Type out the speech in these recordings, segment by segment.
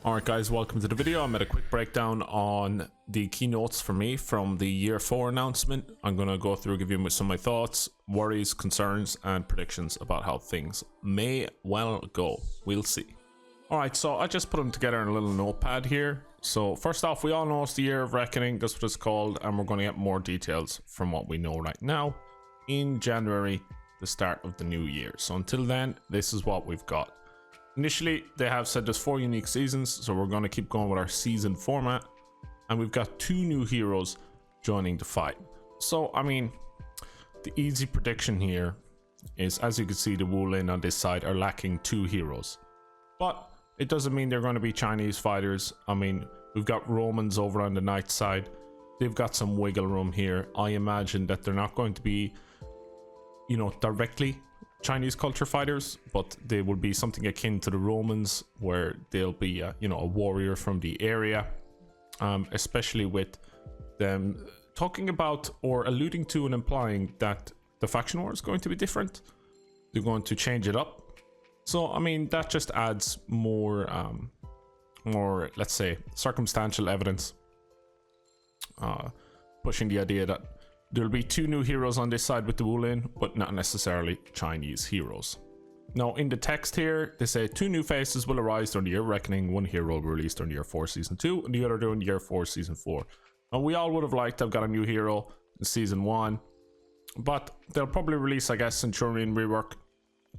Alright guys, welcome to the video. I made a quick breakdown on the keynotes for me from the year 4 announcement. I'm going to go through, give you some of my thoughts, worries, concerns and predictions about how things may well go. We'll see. Alright, so I just put them together in a little notepad here. So first off, we all know it's the year of reckoning, that's what it's called, and we're going to get more details from what we know right now in January, the start of the new year. So until then, this is what we've got. Initially, they have said there's 4 unique seasons, so we're going to keep going with our season format. And we've got 2 new heroes joining the fight. So, I mean, the easy prediction here is, as you can see, the Wulin on this side are lacking 2 heroes. But it doesn't mean they're going to be Chinese fighters. I mean, we've got Romans over on the Knight side. They've got some wiggle room here. I imagine that they're not going to be, you know, directly Chinese culture fighters, but they will be something akin to the Romans, where they'll be a warrior from the area, especially with them talking about or alluding to and implying that the faction war is going to be different. They're going to change it up. So I mean, that just adds more let's say circumstantial evidence, pushing the idea that there'll be 2 new heroes on this side with the Wulin, but not necessarily Chinese heroes. Now, in the text here, they say 2 new faces will arise during the year reckoning. 1 hero will be released during the year 4 season 2, and the other during the year 4 season 4. Now, we all would have liked to have got a new hero in season 1, but they'll probably release, I guess, Centurion rework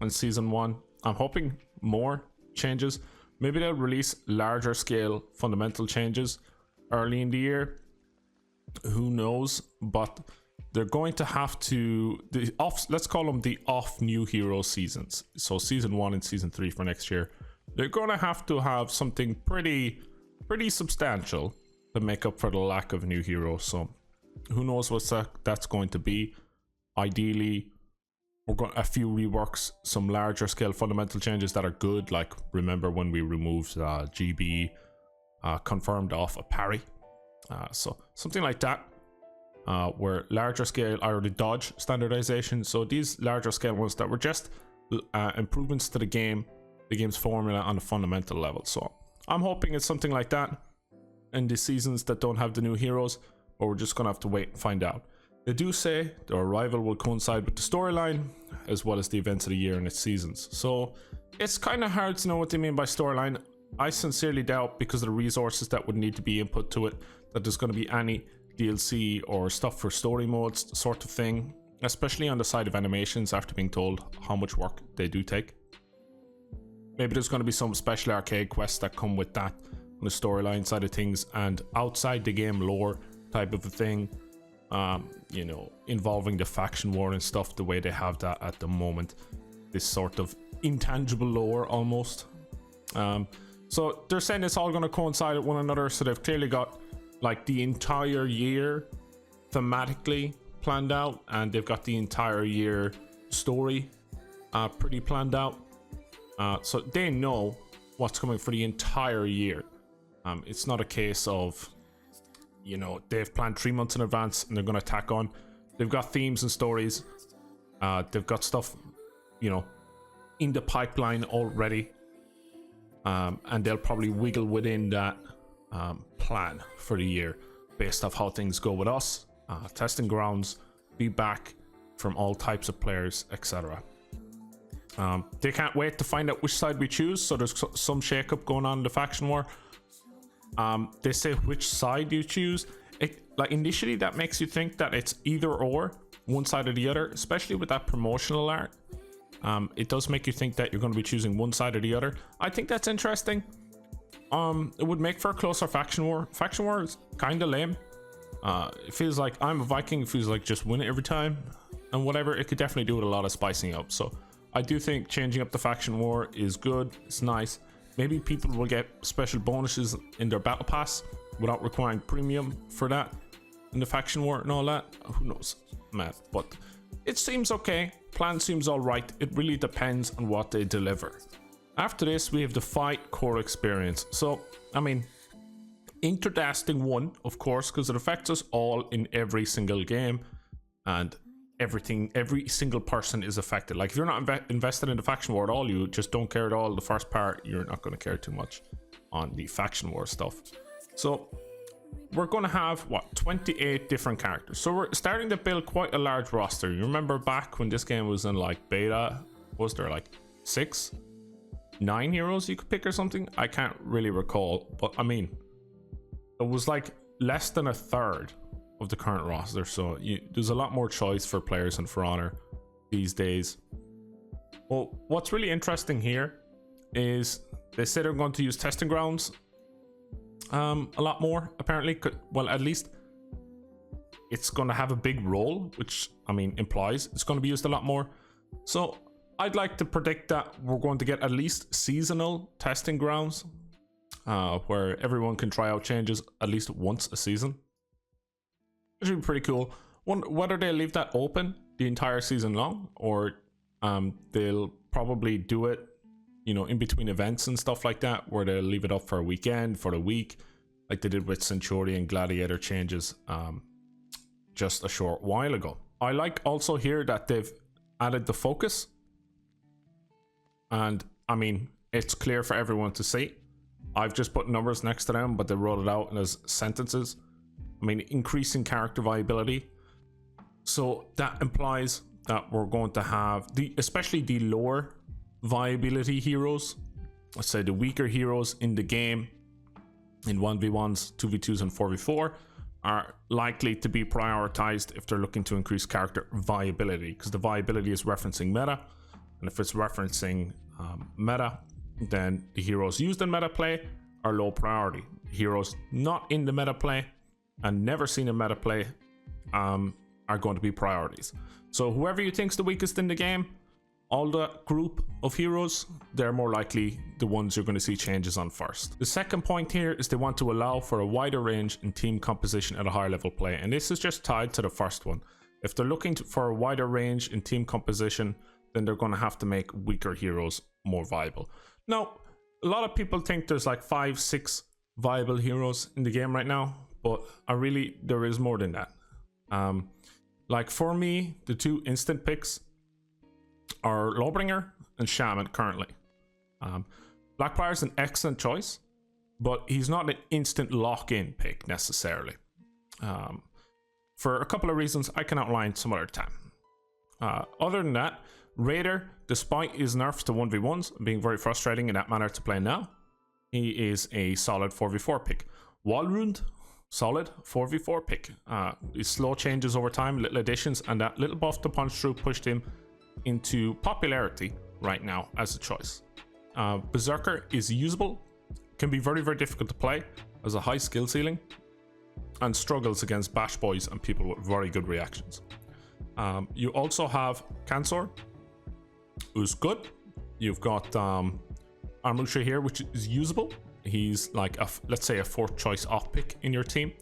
in season 1. I'm hoping more changes. Maybe they'll release larger scale fundamental changes early in the year. Who knows? But they're going to have to, let's call them the off new hero seasons. So season 1 and season 3 for next year. They're going to have something pretty substantial to make up for the lack of a new hero. So who knows what that's going to be. Ideally, we're going a few reworks, some larger scale fundamental changes that are good. Like, remember when we removed GB confirmed off a parry. So something like that. Where larger scale are the dodge standardization. So these larger scale ones that were just improvements to the game's formula on a fundamental level. So I'm hoping it's something like that in the seasons that don't have the new heroes, but we're just gonna have to wait and find out. They do say their arrival will coincide with the storyline as well as the events of the year and its seasons. So it's kind of hard to know what they mean by storyline. I sincerely doubt, because of the resources that would need to be input to it, that there's going to be any DLC or stuff for story modes sort of thing, especially on the side of animations after being told how much work they do take. Maybe there's going to be some special arcade quests that come with that on the storyline side of things, and outside the game lore type of a thing, you know, involving the faction war and stuff, the way they have that at the moment, this sort of intangible lore almost. So they're saying it's all going to coincide with one another, so they've clearly got like the entire year thematically planned out, and they've got the entire year story pretty planned out. So they know what's coming for the entire year. It's not a case of, you know, they've planned 3 months in advance and they're going to tack on. They've got themes and stories. They've got stuff, you know, in the pipeline already. And they'll probably wiggle within that plan for the year based off how things go with us, testing grounds, feedback from all types of players, etc. They can't wait to find out which side we choose, so there's some shake-up going on in the faction war. They say which side you choose. Like, initially that makes you think that it's either or, one side or the other, especially with that promotional art. It does make you think that you're going to be choosing one side or the other. I think that's interesting. It would make for a closer faction war. Faction war is kind of lame. It feels like I'm a Viking. It feels like just win it every time and whatever. It could definitely do with a lot of spicing up. So I do think changing up the faction war is good. It's nice. Maybe people will get special bonuses in their battle pass without requiring premium for that in the faction war and all that. Who knows, man? But it seems okay. Plan seems all right. It really depends on what they deliver. After this, we have the fight core experience. So, I mean, interesting one, of course, because it affects us all in every single game, and every single person is affected. Like, if you're not invested in the faction war at all, you just don't care at all, the first part, you're not going to care too much. on the faction war stuff. So we're going to have what, 28 different characters. So we're starting to build quite a large roster. You remember back when this game was in like beta, was there like 6, 9 heroes you could pick or something? I can't really recall, but I mean, it was like less than a third of the current roster. So there's a lot more choice for players in For Honor these days. Well, what's really interesting here is they say they're going to use testing grounds a lot more, apparently. Well, at least it's going to have a big role, which I mean implies it's going to be used a lot more. So I'd like to predict that we're going to get at least seasonal testing grounds, where everyone can try out changes at least once a season. It should be pretty cool. Whether they leave that open the entire season long, or they'll probably do it, you know, in between events and stuff like that, where they'll leave it up for a weekend, for a week, like they did with Centurion Gladiator changes just a short while ago. I like also here that they've added the focus, and I mean, it's clear for everyone to see. I've just put numbers next to them, but they wrote it out as sentences. I mean, increasing character viability. So that implies that we're going to have especially the lower viability heroes, let's say the weaker heroes in the game, in 1v1s, 2v2s, and 4v4, are likely to be prioritized if they're looking to increase character viability, because the viability is referencing meta, and if it's referencing meta, then the heroes used in meta play are low priority. Heroes not in the meta play and never seen a meta play are going to be priorities. So whoever you think's the weakest in the game, all the group of heroes, they're more likely the ones you're going to see changes on first. The second point here is they want to allow for a wider range in team composition at a higher level play, and this is just tied to the first one. If they're looking for a wider range in team composition, then they're going to have to make weaker heroes more viable. Now, a lot of people think there's like 5, 6 viable heroes in the game right now, but there is more than that. Like for me, the 2 instant picks are Lawbringer and Shaman currently. Blackbriar's an excellent choice, but he's not an instant lock-in pick necessarily. For a couple of reasons I can outline some other time. Other than that, Raider, despite his nerfs to 1v1s being very frustrating in that manner to play now, he is a solid 4v4 pick. Walrund, solid 4v4 pick. His slow changes over time, little additions, and that little buff to punch through pushed him into popularity right now as a choice. Berserker is usable, can be very, very difficult to play, has a high skill ceiling, and struggles against bash boys and people with very good reactions. You also have Kansor, who's good. You've got Armusha here, which is usable. He's like let's say a 4th choice off pick in your team.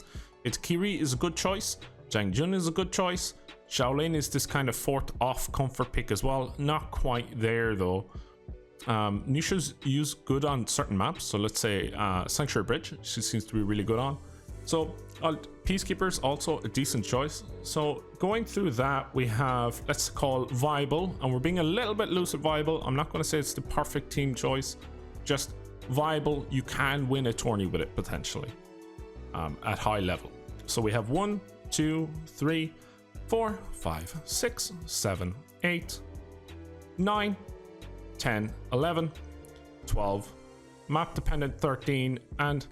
Kiri is a good choice. Zhang Jun is a good choice. Shaolin is this kind of 4th off comfort pick as well. Not quite there though. Nisha's used good on certain maps. So let's say Sanctuary Bridge, she seems to be really good on. So Peacekeeper's also a decent choice. So going through that, we have, let's call viable, and we're being a little bit loose at viable. I'm not going to say it's the perfect team choice, just viable. You can win a tourney with it potentially at high level. So we have 1, 2, 3, 4, 5, 6, 7, 8, 9, 10, 11, 12, map dependent 13, and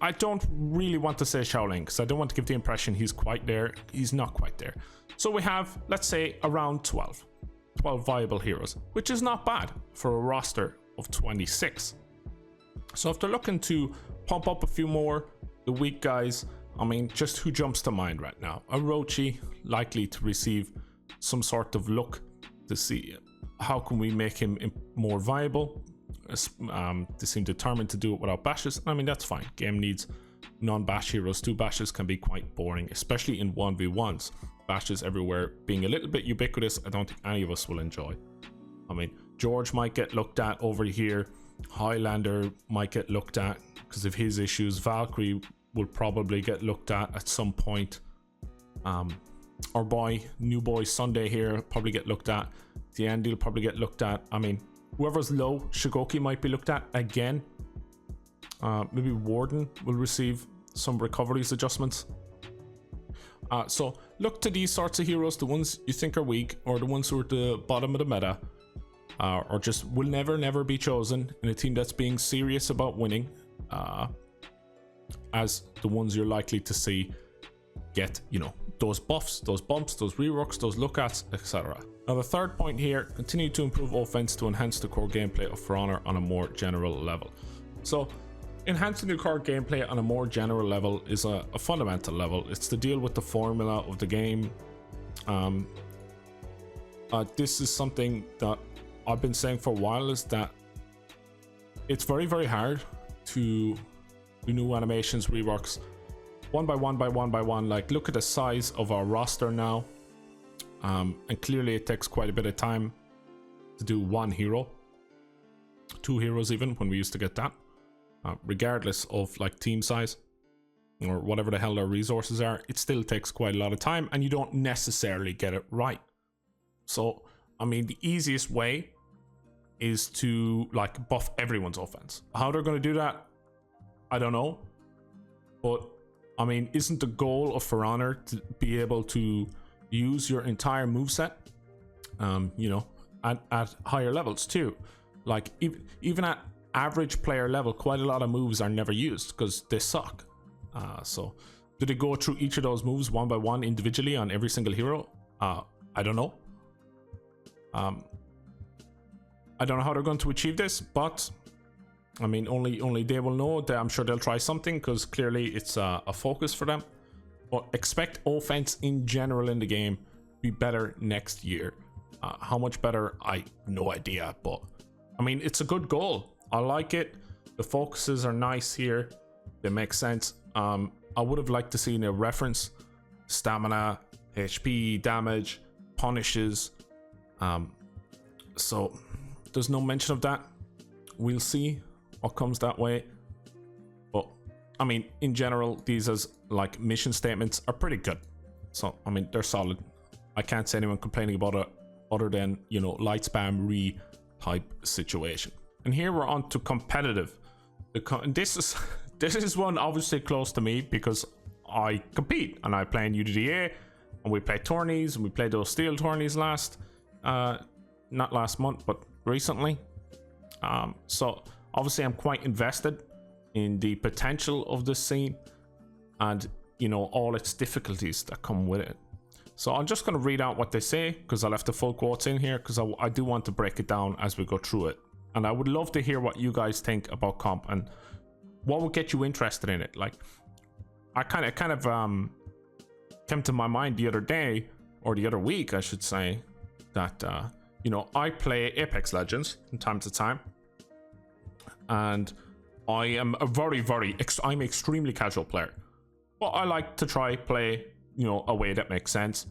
I don't really want to say Shaolin because I don't want to give the impression he's quite there. He's not quite there. So we have, let's say, around 12 viable heroes, which is not bad for a roster of 26. So if they're looking to pump up a few more, the weak guys, I mean, just who jumps to mind right now? Orochi, likely to receive some sort of look to see how can we make him more viable. They seem determined to do it without bashes. I mean, that's fine. Game needs non-bash heroes. 2 bashes can be quite boring, especially in 1v1s. Bashes everywhere being a little bit ubiquitous, I don't think any of us will enjoy. I mean, George might get looked at over here. Highlander might get looked at because of his issues. Valkyrie will probably get looked at some point. Our new boy Sunday here probably get looked at. The Andy will probably get looked at. I mean, whoever's low, Shigoki might be looked at again. Maybe Warden will receive some recoveries adjustments. So look to these sorts of heroes, the ones you think are weak or the ones who are at the bottom of the meta, or just will never be chosen in a team that's being serious about winning, as the ones you're likely to see get, you know, those buffs, those bumps, those reworks, those lookouts, etc. Now the third point here, continue to improve offense to enhance the core gameplay of For Honor on a more general level. So enhancing the core gameplay on a more general level is a fundamental level. It's to deal with the formula of the game. This is something that I've been saying for a while, is that it's very hard to do new animations, reworks, one by one. Like, look at the size of our roster now, and clearly it takes quite a bit of time to do one hero, 2 heroes even, when we used to get that, regardless of like team size or whatever the hell their resources are. It still takes quite a lot of time, and you don't necessarily get it right. So I mean, the easiest way is to like buff everyone's offense. How they're going to do that, I don't know, but I mean, isn't the goal of For Honor to be able to use your entire moveset, you know, at higher levels too? Like even at average player level, quite a lot of moves are never used because they suck. So do they go through each of those moves one by one individually on every single hero? I don't know. I don't know how they're going to achieve this, but I mean, only they will know. I'm sure they'll try something because clearly it's a focus for them. But expect offense in general in the game be better next year. How much better, I have no idea, but I mean, it's a good goal. I like it. The focuses are nice here. They make sense. I would have liked to see a reference: stamina, HP, damage, punishes. So there's no mention of that. We'll see what comes that way. But I mean, in general, these as like mission statements are pretty good. So I mean, they're solid. I can't see anyone complaining about it other than, you know, light spam type situation. And here we're on to competitive. This is one obviously close to me because I compete and I play in UDDA and we play tourneys, and we played those steel tourneys not last month but recently. So obviously I'm quite invested in the potential of this scene and, you know, all its difficulties that come with it. So I'm just going to read out what they say because I left the full quotes in here because I do want to break it down as we go through it. And I would love to hear what you guys think about comp and what would get you interested in it. Like, I kind of came to my mind the other day, or the other week I should say, that you know, I play Apex Legends from time to time, and I am I'm an extremely casual player, but I like to try play, you know, a way that makes sense,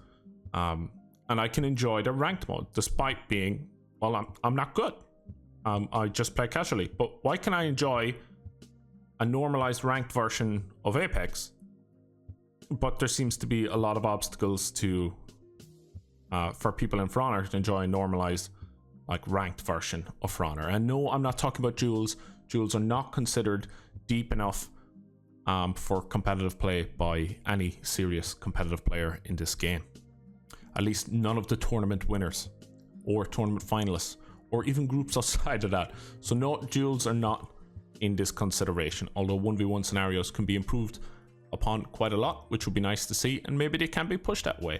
and I can enjoy the ranked mode despite being, well, I'm not good. I just play casually, but why can I enjoy a normalized ranked version of Apex, but there seems to be a lot of obstacles to for people in For Honor to enjoy a normalized, like, ranked version of For Honor? And no, I'm not talking about duels. Duels are not considered deep enough for competitive play by any serious competitive player in this game. At least none of the tournament winners or tournament finalists or even groups outside of that. So no, duels are not in this consideration, although 1v1 scenarios can be improved upon quite a lot, which would be nice to see, and maybe they can be pushed that way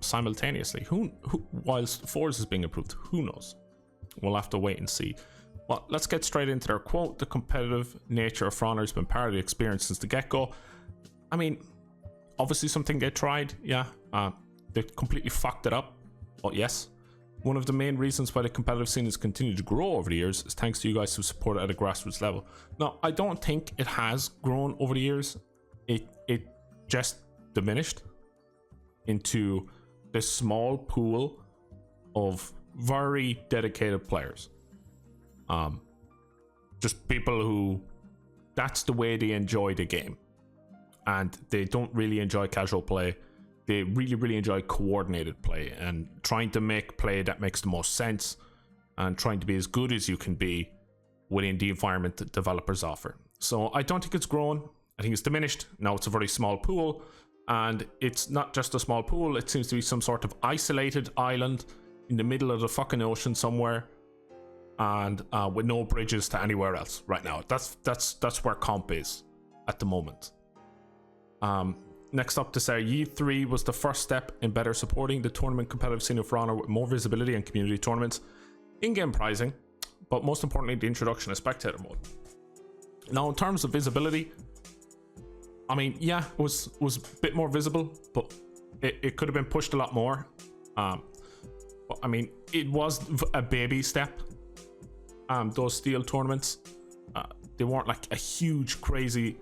simultaneously. Who whilst Forza is being improved, who knows? We'll have to wait and see. But let's get straight into their quote. The competitive nature of For Honor has been part of the experience since the get-go. I mean, obviously something they tried, yeah. They completely fucked it up, but yes. One of the main reasons why the competitive scene has continued to grow over the years is thanks to you guys who support it at a grassroots level. Now, I don't think it has grown over the years. It just diminished into this small pool of very dedicated players. Just people who, that's the way they enjoy the game. And they don't really enjoy casual play. They really enjoy coordinated play and trying to make play that makes the most sense and trying to be as good as you can be within the environment that developers offer. So I don't think it's grown. I think it's diminished. Now it's a very small pool, and it's not just a small pool. It seems to be some sort of isolated island in the middle of the fucking ocean somewhere, and with no bridges to anywhere else right now. That's where comp is at the moment. Next up to say, Year 3 was the first step in better supporting the tournament competitive scene of For Honor with more visibility and community tournaments, in-game pricing, but most importantly, the introduction of spectator mode. Now, in terms of visibility, I mean, yeah, it was a bit more visible, but it could have been pushed a lot more. But I mean, it was a baby step. Those steel tournaments, they weren't like a huge, crazy.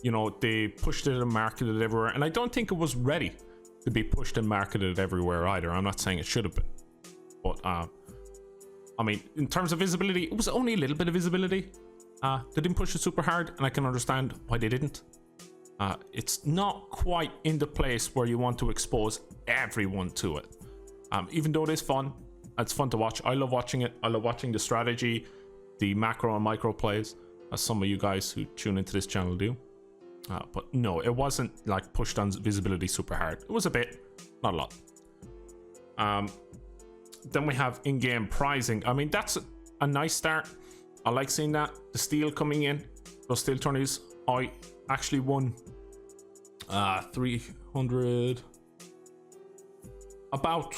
You know, they pushed it and marketed it everywhere, and I don't think it was ready to be pushed and marketed everywhere either. I'm not saying it should have been, but I mean, in terms of visibility, it was only a little bit of visibility. They didn't push it super hard, and I can understand why they didn't. It's not quite in the place where you want to expose everyone to it. Even though it is fun, it's fun to watch. I love watching it. I love watching the strategy, the macro and micro plays, as some of you guys who tune into this channel do. But no, it wasn't like pushed on visibility super hard. It was a bit, not a lot. Then we have in-game pricing. I mean, that's a nice start. I like seeing that. The steel coming in, those steel tourneys. I actually won 300, about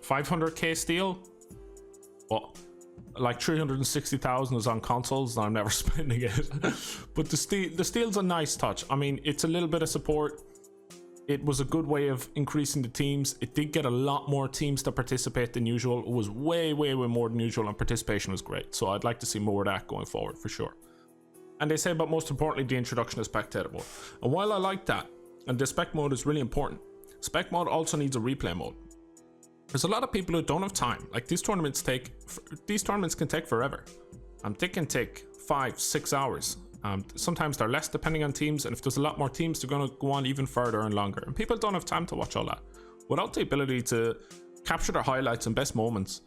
500k steel, but like 360,000 is on consoles, and I'm never spending it. But the steel's a nice touch. I mean, it's a little bit of support. It was a good way of increasing the teams. It did get a lot more teams to participate than usual. It was way more than usual, and participation was great. So I'd like to see more of that going forward for sure. And they say about most importantly, the introduction of spectator mode. And while I like that, and the spec mode is really important, spec mode also needs a replay mode. There's a lot of people who don't have time. Like these tournaments can take forever. They can take 5-6 hours. Sometimes they're less depending on teams, and if there's a lot more teams, they're going to go on even further and longer. And people don't have time to watch all that. Without the ability to capture their highlights and best moments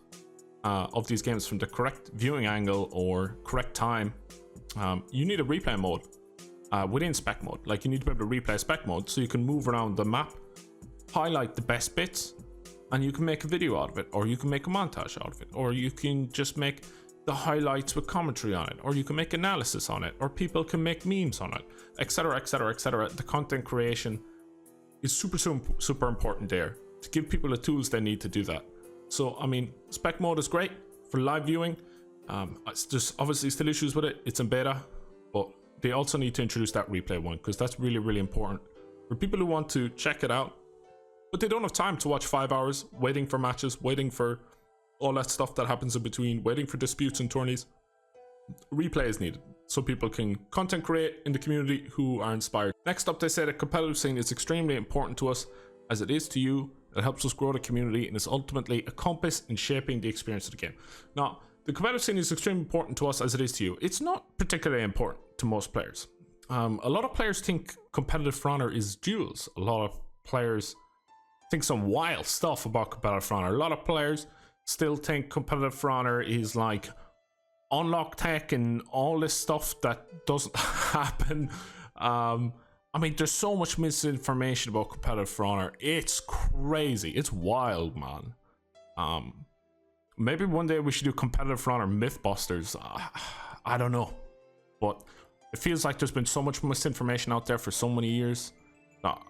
of these games from the correct viewing angle or correct time, you need a replay mode within spec mode. Like you need to be able to replay spec mode so you can move around the map, highlight the best bits, and you can make a video out of it, or you can make a montage out of it, or you can just make the highlights with commentary on it, or you can make analysis on it, or people can make memes on it, etc, etc, etc. The content creation is super important there to give people the tools they need to do that. So I mean, spec mode is great for live viewing. There's obviously still issues with it. It's in beta, but they also need to introduce that replay one, because that's really important for people who want to check it out, but they don't have time to watch 5 hours waiting for matches, waiting for all that stuff that happens in between, waiting for disputes and tourneys. Replay is needed so people can content create in the community who are inspired. Next up, they say the competitive scene is extremely important to us, as it is to you. It helps us grow the community and is ultimately a compass in shaping the experience of the game. Now, the competitive scene is extremely important to us as it is to you. It's not particularly important to most players. A lot of players think competitive For Honor is duels. A lot of players think some wild stuff about competitive For Honor. A lot of players still think competitive For Honor is like unlock tech and all this stuff that doesn't happen. I mean, there's so much misinformation about competitive For Honor. It's crazy. It's wild, man. Maybe one day we should do competitive For Honor Mythbusters. I don't know, but it feels like there's been so much misinformation out there for so many years.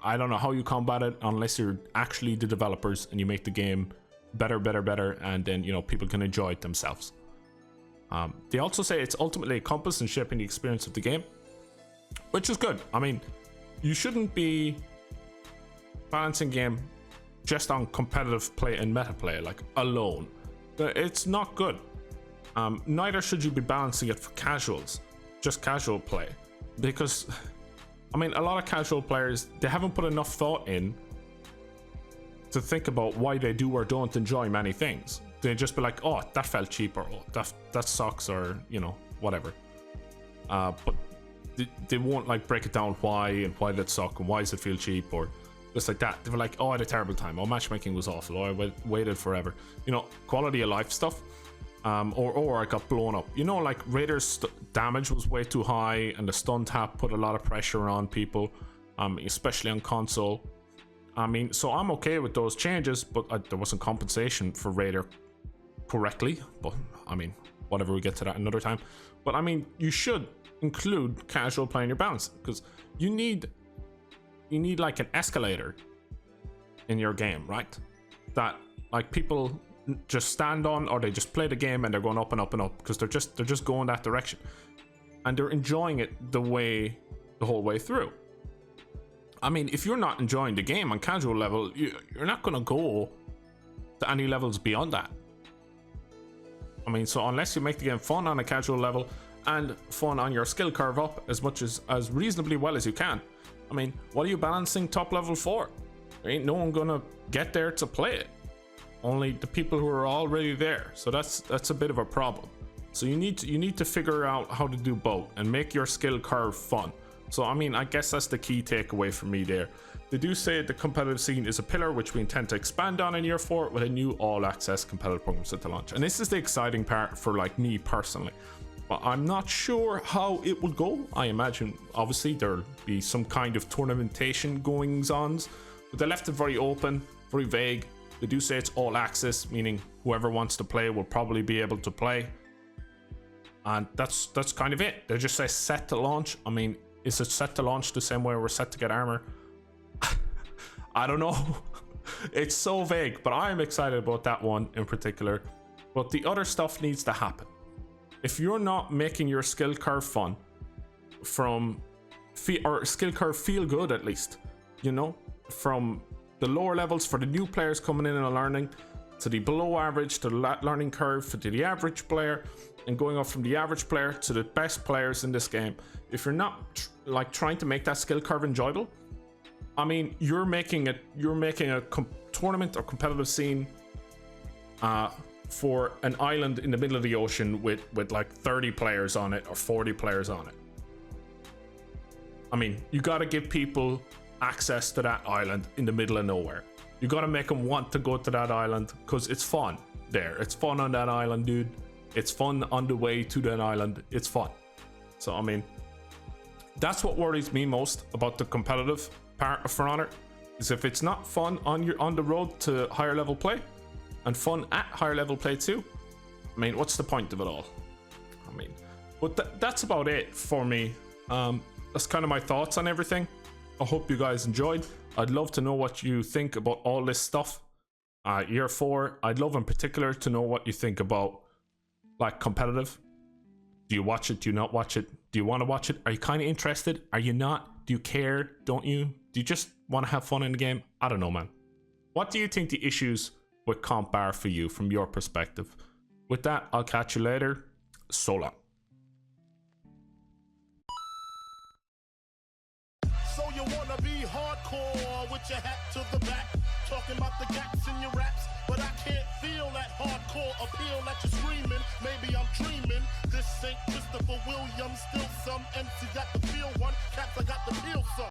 I don't know how you combat it unless you're actually the developers and you make the game better, and then, you know, people can enjoy it themselves. They also say it's ultimately a compass in shaping the experience of the game, which is good. I mean, you shouldn't be balancing game just on competitive play and meta play, like alone. It's not good. Neither should you be balancing it for casuals, just casual play, because I mean, a lot of casual players, they haven't put enough thought in to think about why they do or don't enjoy many things. They just be like, oh, that felt cheap, or oh, that sucks, or, you know, whatever. But they won't like break it down why did it suck and why does it feel cheap, or just like that. They were like, oh, I had a terrible time, oh, matchmaking was awful, oh, I waited forever. You know, quality of life stuff or I got blown up. You know, like Raider's damage was way too high, and the stun tap put a lot of pressure on people, especially on console. I mean, so I'm okay with those changes, but there wasn't compensation for Raider correctly. But I mean, whatever, we get to that another time. But I mean, you should include casual play in your balance, because you need like an escalator in your game, right? That like people just stand on, or they just play the game and they're going up and up and up because they're just going that direction, and they're enjoying it the whole way through. I mean, if you're not enjoying the game on casual level, you're not going to go to any levels beyond that. I mean, so unless you make the game fun on a casual level and fun on your skill curve up as much as reasonably well as you can, I mean, what are you balancing top level for? There ain't no one gonna get there to play it. Only the people who are already there. So that's a bit of a problem. So you need to figure out how to do both and make your skill curve fun. So I mean, I guess that's the key takeaway for me there. They do say the competitive scene is a pillar which we intend to expand on in year 4 with a new all-access competitive program set to launch. And this is the exciting part for like me personally. But I'm not sure how it will go. I imagine obviously there'll be some kind of tournamentation goings-ons, but they left it very open, very vague. They do say it's all access, meaning whoever wants to play will probably be able to play. And that's kind of it. They just say set to launch. I mean, is it set to launch the same way we're set to get armor? I don't know. It's so vague, but I'm excited about that one in particular. But the other stuff needs to happen. If you're not making your skill curve fun, or skill curve feel good at least, you know, from the lower levels for the new players coming in and learning, to the below average, to the learning curve, to the average player, and going up from the average player to the best players in this game. If you're not like trying to make that skill curve enjoyable, I mean, you're making a tournament or competitive scene for an island in the middle of the ocean with like 30 players on it or 40 players on it. I mean, you got to give people access to that island in the middle of nowhere. You got to make them want to go to that island because it's fun there. It's fun on that island, dude. It's fun on the way to that island. It's fun. So I mean, that's what worries me most about the competitive part of For Honor, is if it's not fun on the road to higher level play and fun at higher level play too. I mean, what's the point of it all? I mean, but that's about it for me. That's kind of my thoughts on everything. I hope you guys enjoyed. I'd love to know what you think about all this stuff. Year 4, I'd love in particular to know what you think about like competitive. Do you watch it? Do you not watch it? Do you want to watch it? Are you kind of interested? Are you not? Do you care? Don't you? Do you just want to have fun in the game? I don't know, man. What do you think the issues with comp are for you from your perspective? With that, I'll catch you later. So long. So you wanna be hardcore with your hat to the back, talking about the gaps in your raps, but I can't feel that hardcore appeal that you're screaming. Maybe I'm dreaming. This ain't Christopher Williams, still some MC got the feel one. Cats, I got the feel some.